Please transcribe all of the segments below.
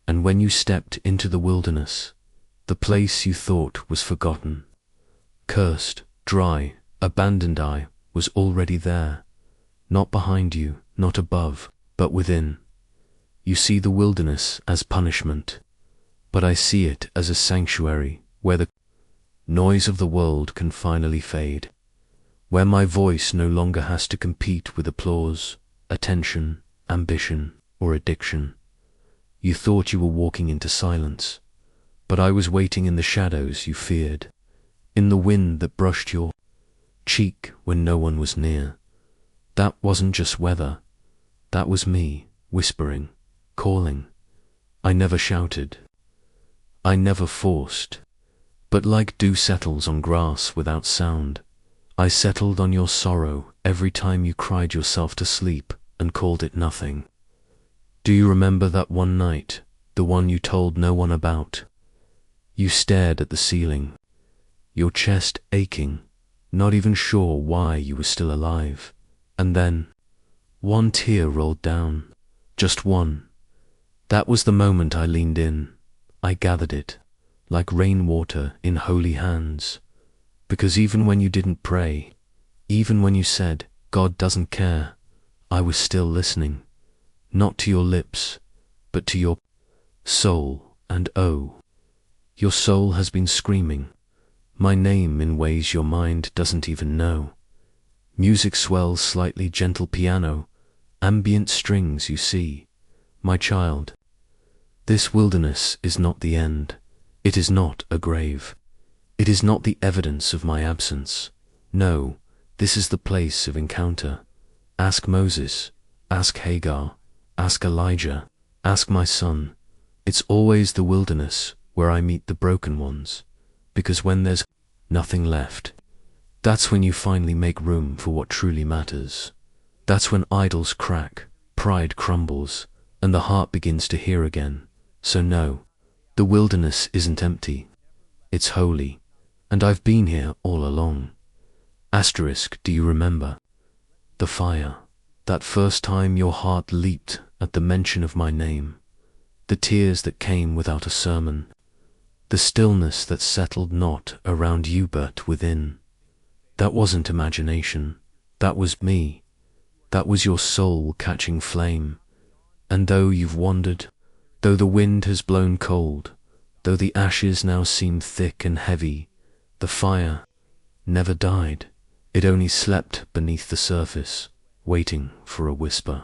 And when you stepped into the wilderness, the place you thought was forgotten, cursed, dry, abandoned, I was already there, not behind you, not above, but within. You see the wilderness as punishment, but I see it as a sanctuary where the noise of the world can finally fade, where my voice no longer has to compete with applause, attention, ambition, or addiction. You thought you were walking into silence, but I was waiting in the shadows you feared, in the wind that brushed your cheek when no one was near. That wasn't just weather, that was me, whispering, calling. I never shouted, I never forced, but like dew settles on grass without sound, I settled on your sorrow every time you cried yourself to sleep and called it nothing. Do you remember that one night, the one you told no one about? You stared at the ceiling, your chest aching, not even sure why you were still alive. And then, one tear rolled down, just one. That was the moment I leaned in. I gathered it, like rainwater in holy hands. Because even when you didn't pray, even when you said, God doesn't care, I was still listening. Not to your lips, but to your soul. And oh, your soul has been screaming my name in ways your mind doesn't even know. Music swells slightly, gentle piano, ambient strings, you see. My child, this wilderness is not the end. It is not a grave. It is not the evidence of my absence. No, this is the place of encounter. Ask Moses, ask Hagar, ask Elijah, ask my son. It's always the wilderness where I meet the broken ones, because when there's nothing left, that's when you finally make room for what truly matters. That's when idols crack, pride crumbles, and the heart begins to hear again. So no, the wilderness isn't empty. It's holy, and I've been here all along. Asterisk, do you remember? The fire, that first time your heart leaped at the mention of my name, the tears that came without a sermon, the stillness that settled not around you but within. That wasn't imagination, that was me. That was your soul catching flame. And though you've wandered, though the wind has blown cold, though the ashes now seem thick and heavy, the fire never died. It only slept beneath the surface, waiting for a whisper,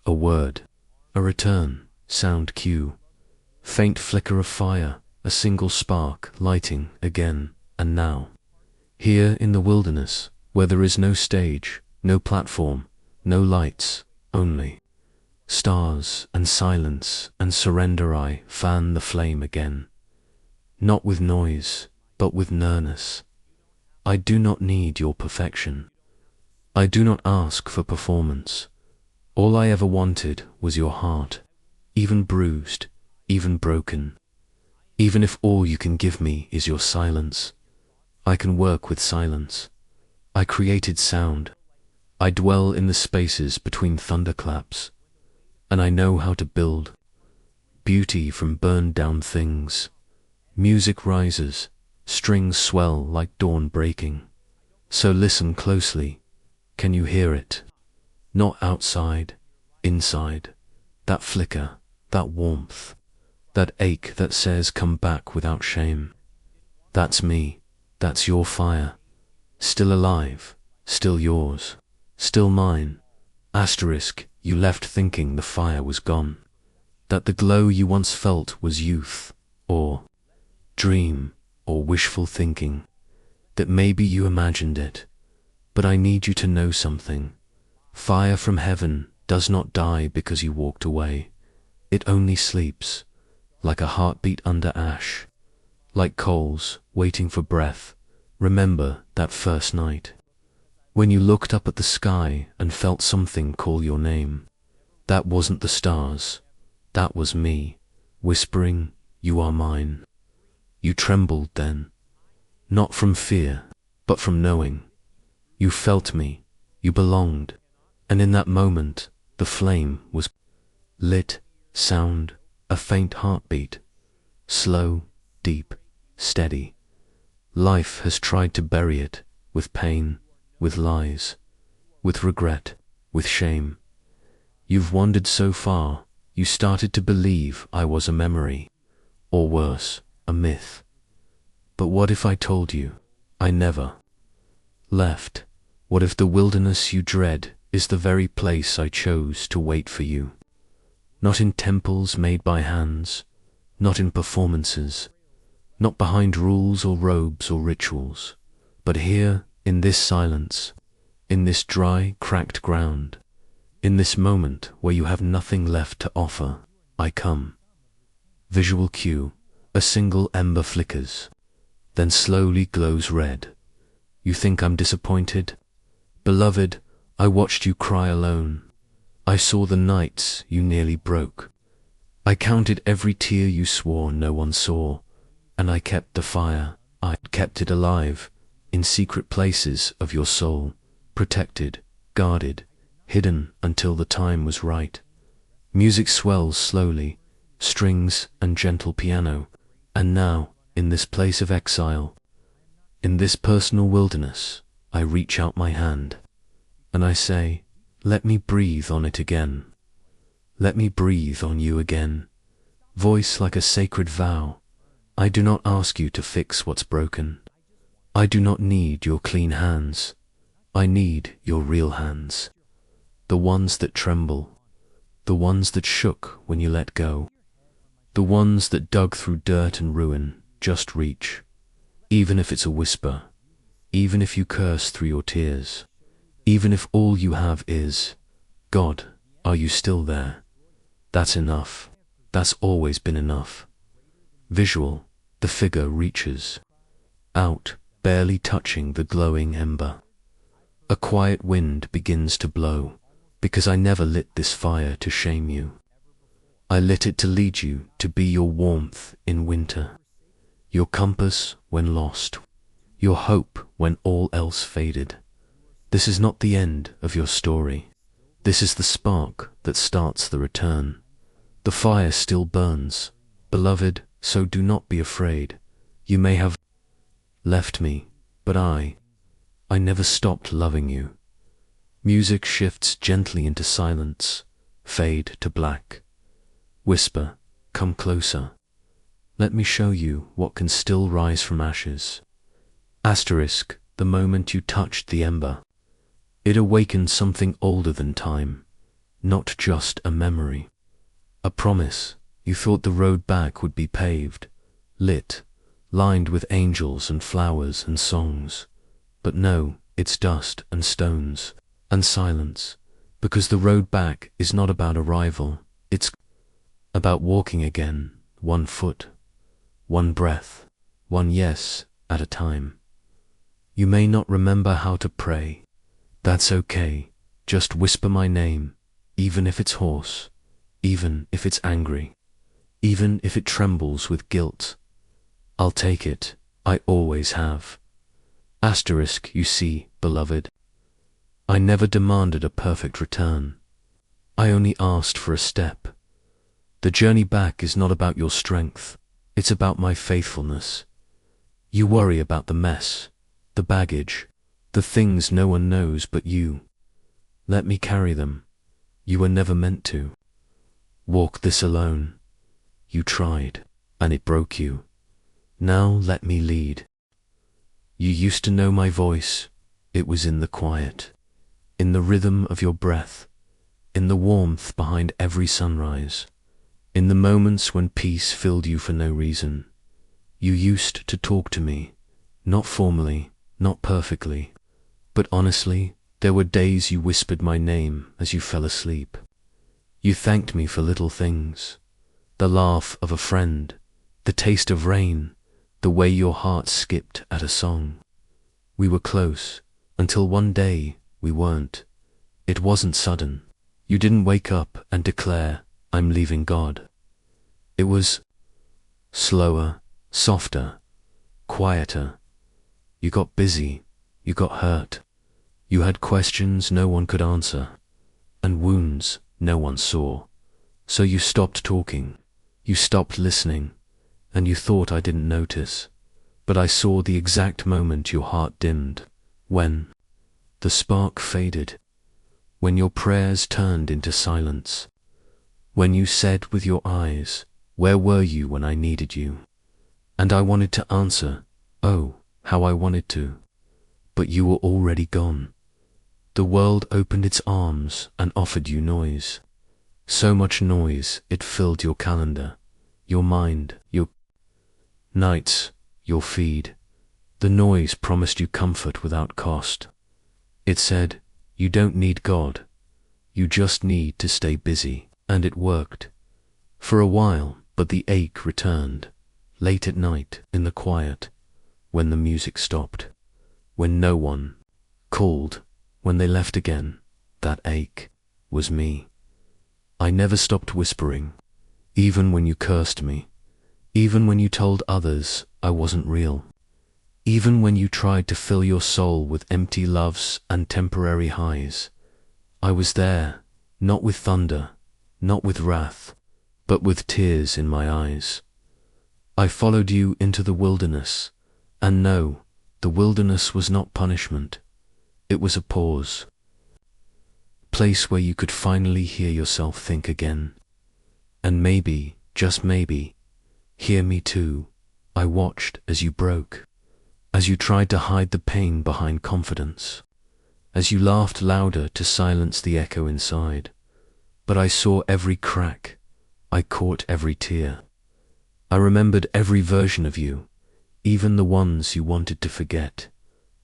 a word, a return, sound cue, faint flicker of fire, a single spark lighting again. And now, here in the wilderness, where there is no stage, no platform, no lights, only stars and silence and surrender, I fan the flame again. Not with noise, but with nearness. I do not need your perfection. I do not ask for performance. All I ever wanted was your heart, even bruised, even broken. Even if all you can give me is your silence, I can work with silence. I created sound. I dwell in the spaces between thunderclaps, and I know how to build beauty from burned down things. Music rises, strings swell like dawn breaking. So listen closely. Can you hear it? Not outside, inside. That flicker, that warmth, that ache that says come back without shame. That's me. That's your fire. Still alive, still yours, still mine. Asterisk, you left thinking the fire was gone, that the glow you once felt was youth, or dream, or wishful thinking, that maybe you imagined it. But I need you to know something. Fire from heaven does not die because you walked away. It only sleeps, like a heartbeat under ash, like coals waiting for breath. Remember that first night, when you looked up at the sky and felt something call your name. That wasn't the stars, that was me, whispering, you are mine. You trembled then, not from fear, but from knowing. You felt me, you belonged, and in that moment, the flame was lit, sound, a faint heartbeat, slow, deep, steady. Life has tried to bury it with pain, with lies, with regret, with shame. You've wandered so far, you started to believe I was a memory, or worse, a myth. But what if I told you I never left? What if the wilderness you dread is the very place I chose to wait for you? Not in temples made by hands, not in performances, not behind rules or robes or rituals, but here in this silence, in this dry, cracked ground, in this moment where you have nothing left to offer, I come. Visual cue, a single ember flickers, then slowly glows red. You think I'm disappointed? Beloved, I watched you cry alone. I saw the nights you nearly broke. I counted every tear you swore no one saw, and I kept the fire. I kept it alive, in secret places of your soul, protected, guarded, hidden until the time was right. Music swells slowly, strings and gentle piano, and now, in this place of exile, in this personal wilderness, I reach out my hand, and I say, let me breathe on it again. Let me breathe on you again. Voice like a sacred vow, I do not ask you to fix what's broken. I do not need your clean hands. I need your real hands. The ones that tremble, the ones that shook when you let go, the ones that dug through dirt and ruin. Just reach, even if it's a whisper, even if you curse through your tears, even if all you have is, God, are you still there? That's enough. That's always been enough. Visual, the figure reaches out, barely touching the glowing ember. A quiet wind begins to blow, because I never lit this fire to shame you. I lit it to lead you, to be your warmth in winter, your compass when lost, your hope when all else faded. This is not the end of your story. This is the spark that starts the return. The fire still burns, beloved, so do not be afraid. You may have left me, but I never stopped loving you. Music shifts gently into silence, fade to black. Whisper, come closer. Let me show you what can still rise from ashes. Asterisk, the moment you touched the ember, it awakened something older than time, not just a memory. A promise. You thought the road back would be paved, lit, lined with angels and flowers and songs. But no, it's dust and stones and silence, because the road back is not about arrival, it's about walking again, 1 foot, 1 breath, 1 yes at a time. You may not remember how to pray. That's okay. Just whisper my name, even if it's hoarse, even if it's angry, even if it trembles with guilt. I'll take it. I always have. Asterisk, you see, beloved. I never demanded a perfect return. I only asked for a step. The journey back is not about your strength. It's about my faithfulness. You worry about the mess, the baggage, the things no one knows but you. Let me carry them. You were never meant to walk this alone. You tried, and it broke you. Now let me lead. You used to know my voice. It was in the quiet, in the rhythm of your breath, in the warmth behind every sunrise, in the moments when peace filled you for no reason. You used to talk to me, not formally, not perfectly, but honestly. There were days you whispered my name as you fell asleep. You thanked me for little things, the laugh of a friend, the taste of rain, the way your heart skipped at a song. We were close, until one day we weren't. It wasn't sudden. You didn't wake up and declare, I'm leaving God. It was slower, softer, quieter. You got busy, you got hurt. You had questions no one could answer, and wounds no one saw. So you stopped talking. You stopped listening, and you thought I didn't notice, but I saw the exact moment your heart dimmed, when the spark faded, when your prayers turned into silence, when you said with your eyes, "Where were you when I needed you?" And I wanted to answer, oh, how I wanted to, but you were already gone. The world opened its arms and offered you noise. So much noise it filled your calendar, your mind, your nights, your feed. The noise promised you comfort without cost. It said, you don't need God, you just need to stay busy. And it worked. For a while, but the ache returned. Late at night, in the quiet, when the music stopped, when no one called, when they left again, that ache was me. I never stopped whispering, even when you cursed me, even when you told others I wasn't real, even when you tried to fill your soul with empty loves and temporary highs. I was there, not with thunder, not with wrath, but with tears in my eyes. I followed you into the wilderness, and no, the wilderness was not punishment. It was a pause. Place where you could finally hear yourself think again. And maybe, just maybe, hear me too. I watched as you broke, as you tried to hide the pain behind confidence, as you laughed louder to silence the echo inside. But I saw every crack, I caught every tear. I remembered every version of you, even the ones you wanted to forget.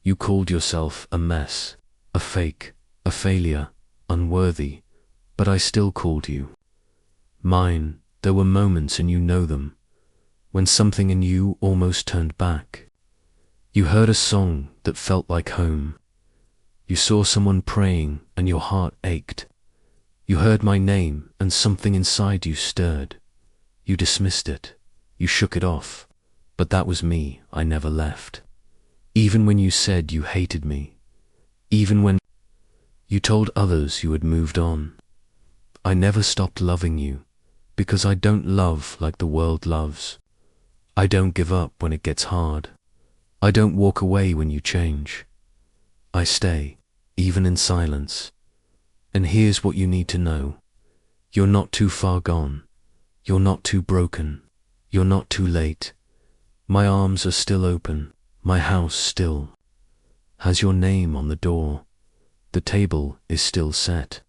You called yourself a mess, a fake, a failure, unworthy, but I still called you mine. There were moments, and you know them, when something in you almost turned back. You heard a song that felt like home. You saw someone praying and your heart ached. You heard my name and something inside you stirred. You dismissed it. You shook it off. But that was me. I never left. Even when you said you hated me. Even when you told others you had moved on. I never stopped loving you, because I don't love like the world loves. I don't give up when it gets hard. I don't walk away when you change. I stay, even in silence. And here's what you need to know. You're not too far gone. You're not too broken. You're not too late. My arms are still open. My house still has your name on the door. The table is still set.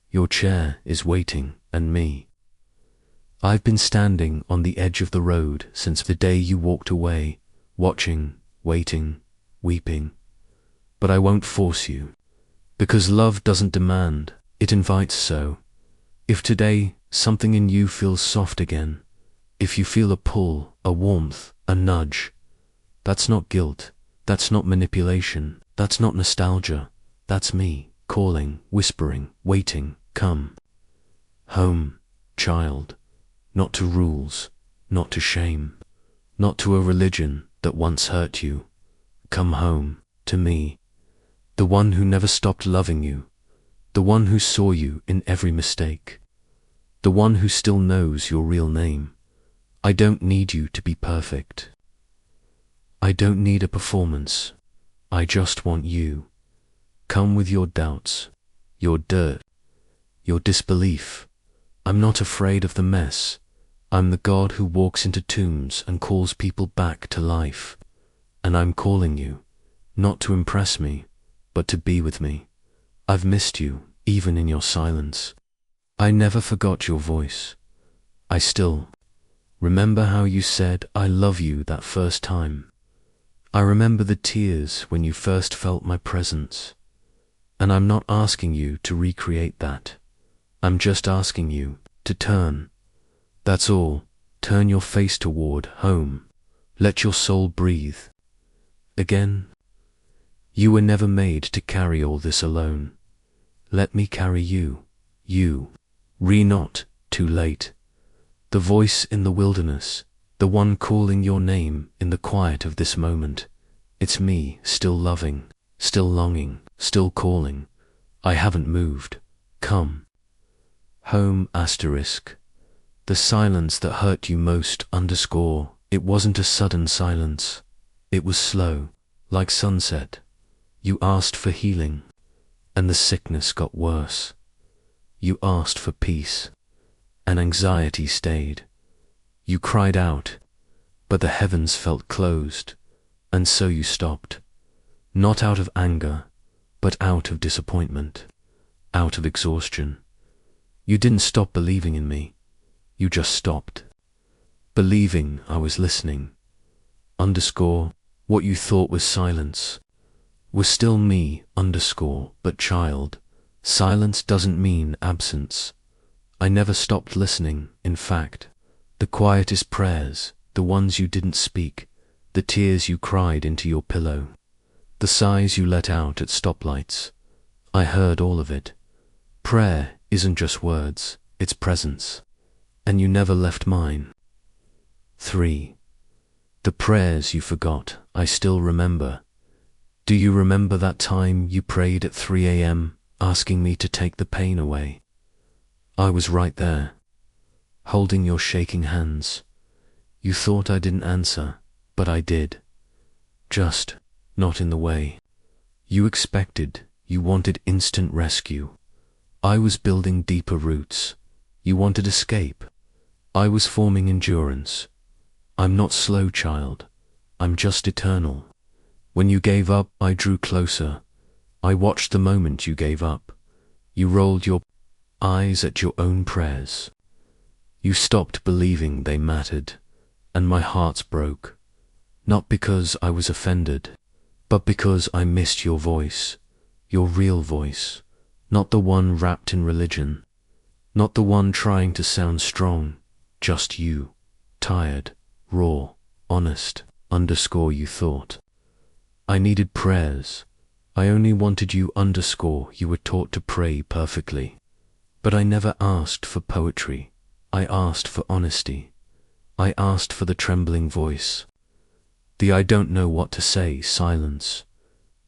Your chair is waiting, and me. I've been standing on the edge of the road since the day you walked away, watching, waiting, weeping. But I won't force you, because love doesn't demand, it invites so. If today something in you feels soft again, if you feel a pull, a warmth, a nudge, that's not guilt, that's not manipulation, that's not nostalgia, that's me, calling, whispering, waiting, come. Home, child, not to rules, not to shame, not to a religion that once hurt you. Come home, to me, the one who never stopped loving you, the one who saw you in every mistake, the one who still knows your real name. I don't need you to be perfect. I don't need a performance. I just want you. Come with your doubts, your dirt, your disbelief. I'm not afraid of the mess. I'm the God who walks into tombs and calls people back to life. And I'm calling you, not to impress me, but to be with me. I've missed you, even in your silence. I never forgot your voice. I still remember how you said, I love you that first time. I remember the tears when you first felt my presence. And I'm not asking you to recreate that. I'm just asking you to turn. That's all. Turn your face toward home. Let your soul breathe. Again. You were never made to carry all this alone. Let me carry you. You. Not too late. The voice in the wilderness, the one calling your name in the quiet of this moment. It's me, still loving, still longing, still calling. I haven't moved. Come. Home *. The silence that hurt you most underscore. It wasn't a sudden silence. It was slow, like sunset. You asked for healing, and the sickness got worse. You asked for peace, and anxiety stayed. You cried out, but the heavens felt closed, and so you stopped. Not out of anger, but out of disappointment, out of exhaustion. You didn't stop believing in me. You just stopped believing I was listening. Underscore, what you thought was silence was still me, underscore, but child, silence doesn't mean absence. I never stopped listening, in fact. The quietest prayers, the ones you didn't speak, the tears you cried into your pillow, the sighs you let out at stoplights, I heard all of it. Prayer isn't just words, it's presence. And you never left mine. 3. The prayers you forgot, I still remember. Do you remember that time you prayed at 3 a.m., asking me to take the pain away? I was right there, holding your shaking hands. You thought I didn't answer, but I did. Just not in the way you expected. You wanted instant rescue. I was building deeper roots. You wanted escape. I was forming endurance. I'm not slow, child. I'm just eternal. When you gave up, I drew closer. I watched the moment you gave up. You rolled your eyes at your own prayers. You stopped believing they mattered, and my heart broke. Not because I was offended, but because I missed your voice, your real voice, not the one wrapped in religion, not the one trying to sound strong, just you, tired, raw, honest, underscore you thought. I needed prayers. I only wanted you, underscore you were taught to pray perfectly. But I never asked for poetry. I asked for honesty. I asked for the trembling voice. The I don't know what to say silence.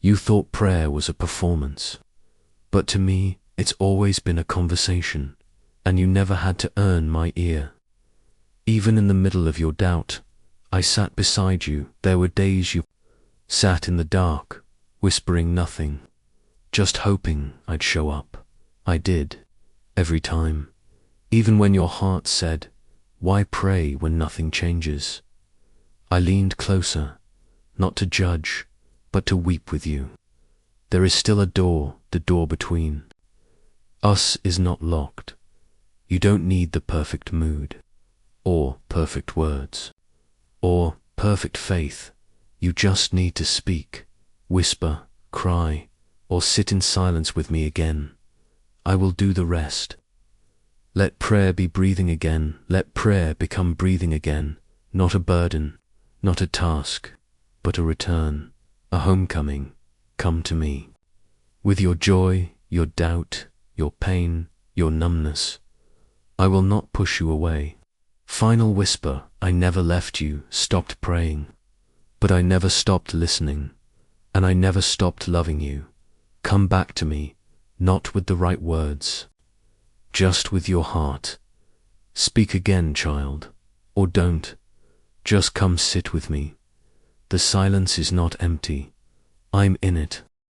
You thought prayer was a performance. But to me, it's always been a conversation, and you never had to earn my ear. Even in the middle of your doubt, I sat beside you. There were days you sat in the dark, whispering nothing, just hoping I'd show up. I did, every time. Even when your heart said, why pray when nothing changes? I leaned closer, not to judge, but to weep with you. There is still a door, the door between us is not locked. You don't need the perfect mood, or perfect words, or perfect faith. You just need to speak, whisper, cry, or sit in silence with me again. I will do the rest. Let prayer be breathing again. Let prayer become breathing again. Not a burden, not a task, but a return, a homecoming. Come to me. With your joy, your doubt, your pain, your numbness. I will not push you away. Final whisper, I never left you, stopped praying. But I never stopped listening, and I never stopped loving you. Come back to me, not with the right words, just with your heart. Speak again, child, or don't. Just come sit with me. The silence is not empty. I'm in it.